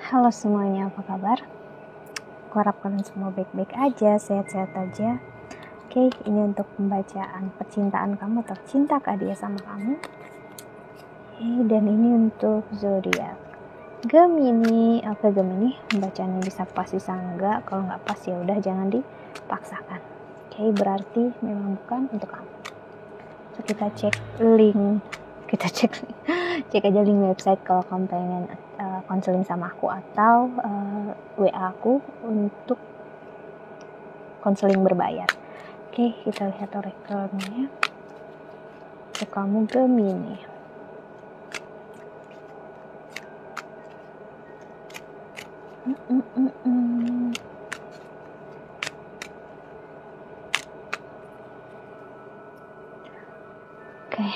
Halo semuanya, apa kabar? Aku harap kalian semua baik-baik aja, sehat-sehat aja. Oke, ini untuk pembacaan percintaan kamu atau cintakah dia sama kamu. Dan ini untuk zodiak Gemini. Oke, Gemini, pembacaannya bisa pas bisa enggak. Kalau nggak pas ya udah jangan dipaksakan. Oke, berarti memang bukan untuk kamu. So, kita cek aja link website kalau kamu pengen konseling sama aku atau WA aku untuk konseling berbayar. Oke, kita lihat orakelnya. Untuk kamu Gemini. Oke.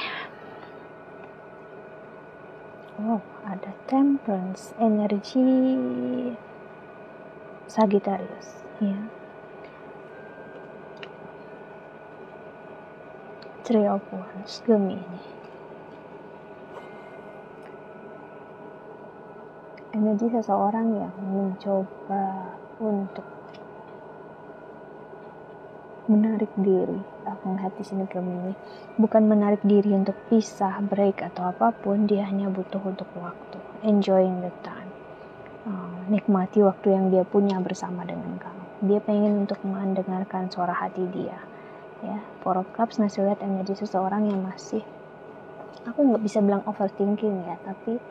Oh, ada Temperance, energi Sagittarius, ya. Three of Wands, Gemini. Energi seseorang yang mencoba untuk menarik diri. Aku melihat di sini Gemini, bukan menarik diri untuk pisah, break atau apapun. Dia hanya butuh untuk waktu, enjoying the time. Nikmati waktu yang dia punya bersama dengan kamu. Dia pengen untuk mendengarkan suara hati dia. Ya, Four of Cups ngasih lihat energi seseorang yang masih, aku nggak bisa bilang overthinking ya, tapi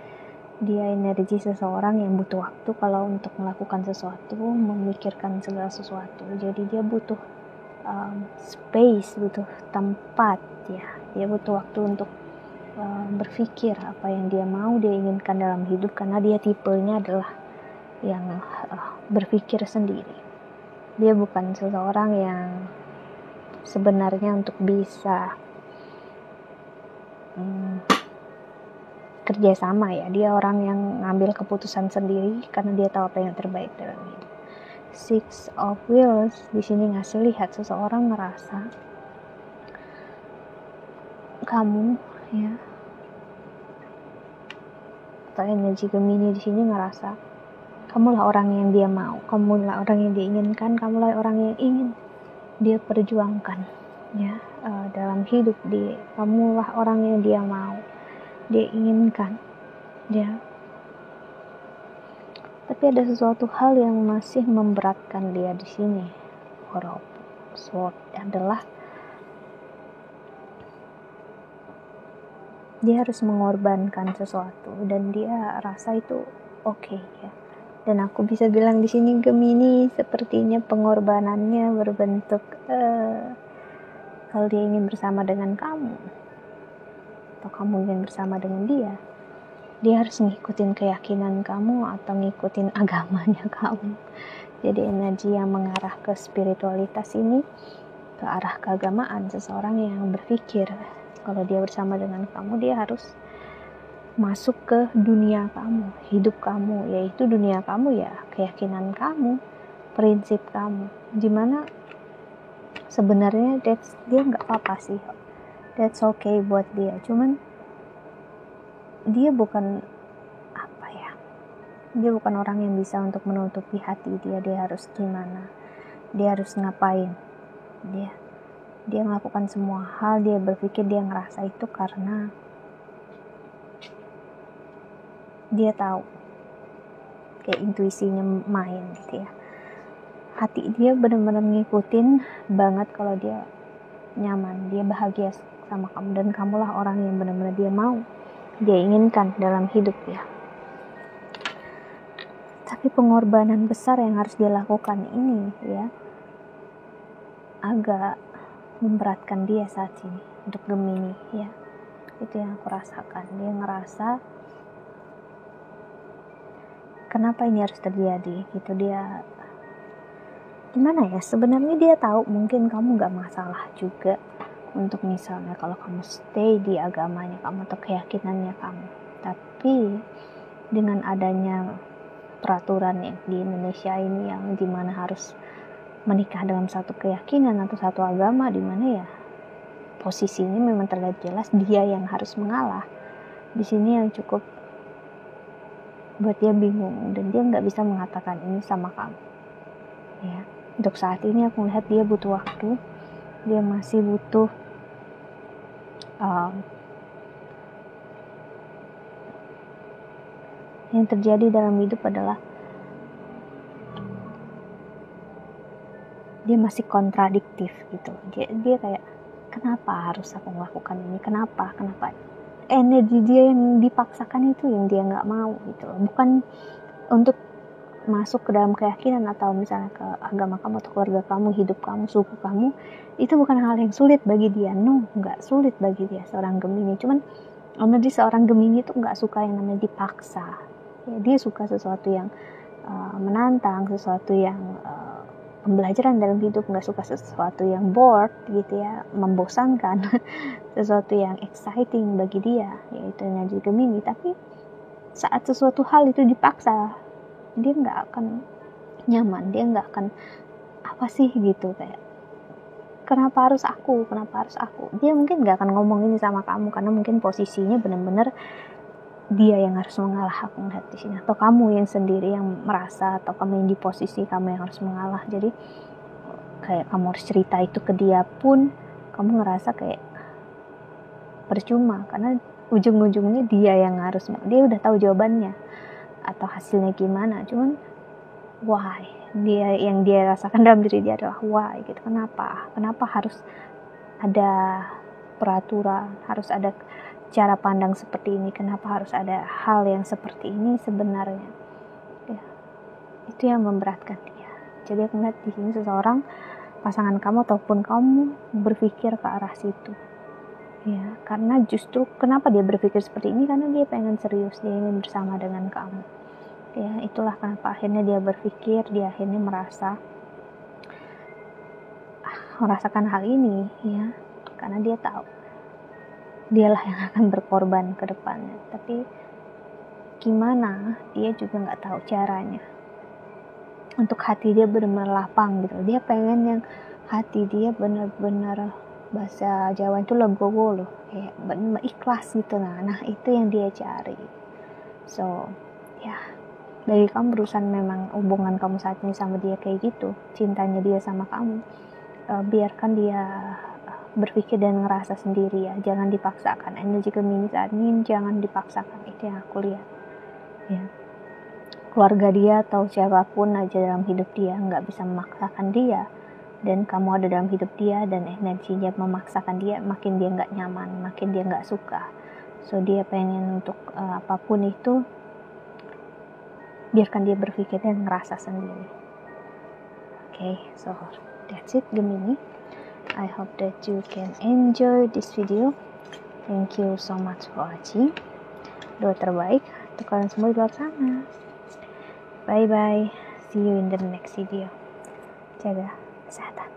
dia energi seseorang yang butuh waktu kalau untuk melakukan sesuatu, memikirkan segala sesuatu. Jadi dia butuh space, butuh tempat, ya. Dia butuh waktu untuk berpikir apa yang dia mau, dia inginkan dalam hidup, karena dia tipenya adalah yang berpikir sendiri. Dia bukan seseorang yang sebenarnya untuk bisa kerjasama ya. Dia orang yang ngambil keputusan sendiri karena dia tahu apa yang terbaik dalam hidup. Six of Wheels di sini ngasih lihat seseorang ngerasa kamu, ya, atau energi Gemini di sini ngerasa kamulah orang yang dia mau, kamulah orang yang dia inginkan, kamulah orang yang ingin dia perjuangkan, ya, dalam hidup dia. Kamulah orang yang dia mau, dia inginkan, ya. Tapi ada sesuatu hal yang masih memberatkan dia di sini. Four of Swords adalah dia harus mengorbankan sesuatu dan dia rasa itu oke, ya. Dan aku bisa bilang di sini Gemini sepertinya pengorbanannya berbentuk kalau dia ingin bersama dengan kamu atau kamu ingin bersama dengan dia harus ngikutin keyakinan kamu atau ngikutin agamanya kamu. Jadi energi yang mengarah ke spiritualitas ini, ke arah keagamaan, seseorang yang berpikir kalau dia bersama dengan kamu, dia harus masuk ke dunia kamu, hidup kamu, yaitu dunia kamu ya, keyakinan kamu, prinsip kamu. Dimana sebenarnya dia nggak apa-apa sih, that's okay buat dia. Cuman dia bukan dia bukan orang yang bisa untuk menutupi hati dia. Dia harus gimana, dia harus ngapain, dia melakukan semua hal. Dia berpikir, dia ngerasa itu karena dia tahu, kayak intuisinya main gitu ya. Hati dia benar-benar ngikutin banget kalau dia nyaman, dia bahagia sama kamu, dan kamulah orang yang benar-benar dia mau, dia inginkan dalam hidup ya. Tapi pengorbanan besar yang harus dia lakukan ini ya agak memberatkan dia saat ini untuk Gemini ya. Itu yang aku rasakan. Dia ngerasa kenapa ini harus terjadi gitu. Dia gimana ya, sebenarnya dia tahu mungkin kamu gak masalah juga untuk misalnya kalau kamu stay di agamanya kamu atau keyakinannya kamu. Tapi dengan adanya peraturan yang di Indonesia ini yang dimana harus menikah dalam satu keyakinan atau satu agama, dimana ya posisinya memang terlihat jelas dia yang harus mengalah. Di sini yang cukup buat dia bingung dan dia nggak bisa mengatakan ini sama kamu. Ya, untuk saat ini aku melihat dia butuh waktu, dia masih butuh yang terjadi dalam hidup adalah dia masih kontradiktif gitu. Dia kayak, kenapa harus aku melakukan ini, kenapa energi dia yang dipaksakan itu yang dia nggak mau gitu loh. Bukan untuk masuk ke dalam keyakinan atau misalnya ke agama kamu atau keluarga kamu, hidup kamu, suku kamu, itu bukan hal yang sulit bagi dia. No, nggak sulit bagi dia, seorang Gemini. Cuman energi seorang Gemini itu nggak suka yang namanya dipaksa. Ya, dia suka sesuatu yang menantang, sesuatu yang pembelajaran dalam hidup, nggak suka sesuatu yang bored gitu ya, membosankan. Sesuatu yang exciting bagi dia, yaitu energi Gemini. Tapi saat sesuatu hal itu dipaksa, dia nggak akan nyaman, dia nggak akan apa sih gitu, kayak kenapa harus aku, dia mungkin nggak akan ngomong ini sama kamu karena mungkin posisinya benar-benar dia yang harus mengalah, aku melihat di sini, atau kamu yang sendiri yang merasa, atau kamu yang di posisi kamu yang harus mengalah. Jadi kayak kamu harus cerita itu ke dia pun kamu ngerasa kayak percuma karena ujung-ujungnya dia yang harus, dia udah tahu jawabannya atau hasilnya gimana, cuman why, dia yang dia rasakan dalam diri dia adalah why gitu, kenapa harus ada peraturan, harus ada cara pandang seperti ini, kenapa harus ada hal yang seperti ini sebenarnya ya, itu yang memberatkan dia. Jadi aku melihat di sini seseorang, pasangan kamu ataupun kamu berpikir ke arah situ ya, karena justru kenapa dia berpikir seperti ini, karena dia pengen serius, dia ingin bersama dengan kamu ya. Itulah kenapa akhirnya dia berpikir, dia akhirnya merasakan hal ini ya, karena dia tahu dialah yang akan berkorban ke depannya. Tapi gimana, dia juga nggak tahu caranya untuk hati dia benar-benar lapang gitu. Dia pengen yang hati dia benar-benar, bahasa Jawa itu legowo loh, kayak benar ikhlas gitu. Nah itu yang dia cari. So ya, bagi kamu berusaha, memang hubungan kamu saat ini sama dia kayak gitu, cintanya dia sama kamu, biarkan dia berpikir dan ngerasa sendiri ya, jangan dipaksakan. Energi Gemini saat ini jangan dipaksakan, itu yang aku lihat ya. Keluarga dia atau siapapun aja dalam hidup dia nggak bisa memaksakan dia, dan kamu ada dalam hidup dia dan energinya memaksakan dia, makin dia nggak nyaman, makin dia nggak suka. So dia pengen untuk apapun itu, biarkan dia berpikir dan ngerasa sendiri. Okay, so that's it Gemini. I hope that you can enjoy this video. Thank you so much for watching. Doa terbaik untuk kalian semua di luar sana. Bye bye. See you in the next video. Jaga kesehatan.